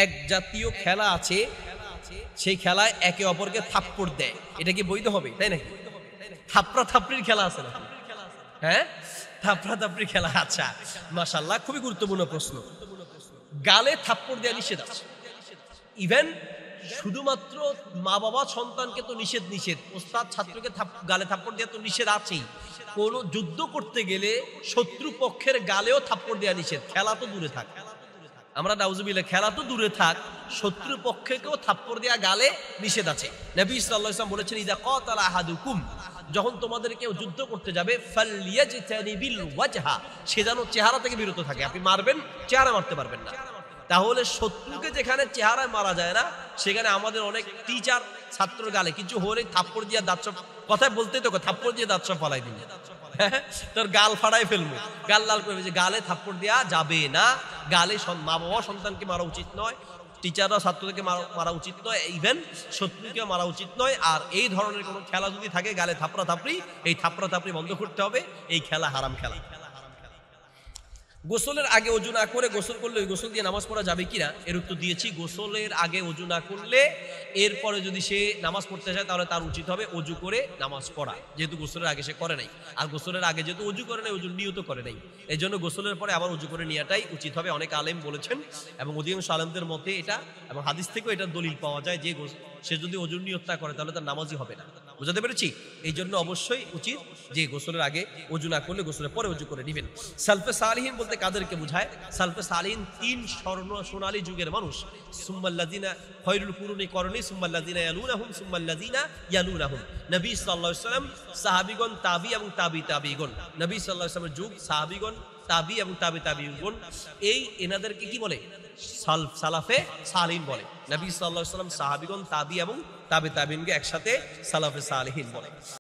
এক জাতীয় খেলা আছে, সেই খেলায় একে অপরকে থাপ্পড় দেয়, এটা কি বৈধ হবে? তাই নাকি? থাপড়া থাপড়ির খেলা আছে না? হ্যাঁ, থাপড়া থাপড়ির খেলা। আচ্ছা, মাশাআল্লাহ, খুবই গুরুত্বপূর্ণ প্রশ্ন। গালে থাপ্পড় দেওয়া নিষেধ আছে। ইভেন শুধুমাত্র মা বাবা সন্তানকে তো নিষেধ, ওস্তাদ ছাত্রকে গালে থাপ্পড় দেওয়া তো নিষেধ আছেই। কোন যুদ্ধ করতে গেলে শত্রু পক্ষের গালেও থাপ্পড় দেওয়া নিষেধ। খেলা তো দূরে থাক, আমরা নাউজুবিল্লাহ, খেলা তো দূরে থাক, শত্রু পক্ষকেও থাপ্পড় দেওয়া গালে নিষেধ আছে। নবী সাল্লাল্লাহু আলাইহি ওয়াসাল্লাম বলেছেন, ইযা কাতালা আহাদুকুম, যখন তোমাদের কেউ যুদ্ধ করতে যাবে, ফালইয়াজতানিবিল ওয়াজহা, সে যেন চেহারা থেকে বিরত থাকে। আপনি মারবেন, চেহারা মারতে পারবেন না। তাহলে শত্রুকে যেখানে চেহারায় মারা যায় না, সেখানে আমাদের অনেক টিচার ছাত্রর গালে কিছু হলে থাপ্পড় দিয়ে দাঁত সব, কথায় বলতেই তো থাপ্পড় দিয়ে দাঁত সব ফালাই দিন, তোর গাল ফাড়াই ফেলবো, গাল লাল করে। গালে থাপ্পড় দেওয়া যাবে না। গালে মা বাবা সন্তানকে মারা উচিত নয়, টিচাররা ছাত্রদেরকে মারা উচিত নয়, ইভেন শত্রুকে মারা উচিত নয়। আর এই ধরনের কোনো খেলা যদি থাকে গালে থাপড়া থাপড়ি, এই থাপড়া থাপড়ি বন্ধ করতে হবে। এই খেলা হারাম খেলা। গোসলের আগে ওযু না করে গোসল করলে ওই গোসল দিয়ে নামাজ পড়া যাবে কিনা, এর উত্তর দিয়েছি। গোসলের আগে ওযু না করলে এরপরে যদি সে নামাজ পড়তে চায়, তাহলে তার উচিত হবে ওযু করে নামাজ পড়া, যেহেতু গোসলের আগে সে করে নাই। আর গোসলের আগে যেহেতু ওযু করে নাই, ওযুর নিয়ত করে নাই, এই জন্য গোসলের পরে আবার ওযু করে নেওয়াটাই উচিত হবে। অনেক আলেম বলেছেন এবং অধিকাংশ আলেমদের মতে এটা, এবং হাদিস থেকেও এটা দলিল পাওয়া যায় যে সে যদি ওযুর নিয়ত না করে তাহলে তার নামাজই হবে না। বুঝাতে পেরেছি? এই জন্য অবশ্যই উচিত যে গোসলের আগে ওযু না করলে গোসলের পরে ওযু করে নেবেন। সালফে সালিহিন বলতে কাদেরকে বোঝায়? সালফে সালিহিন 3 সোনালী যুগের মানুষ। সুম্মাল্লাযিনা খায়রুল কুরুনি করনি, সুম্মাল্লাযিনা ইয়ালুনাহুম, সুম্মাল্লাযিনা ইয়ালুনাহুম। নবী সাল্লাল্লাহু আলাইহি ওয়াসাল্লাম, সাহাবীগণ, তাবি এবং তাবিগণ। নবী সাল্লাল্লাহু আলাইহি ওয়াসাল্লামের যুগ, সাহাবীগণ, তাবি এবং তাবিগণ, এই এনাদেরকে কি বলে? সালাফে সালিহিন বলে। নবী সাল্লাল্লাহু আলাইহি ওয়াসাল্লাম, সাহাবীগণ, তাবি এবং তাবিগণকে একসাথে সালাফে সালিহিন বলে।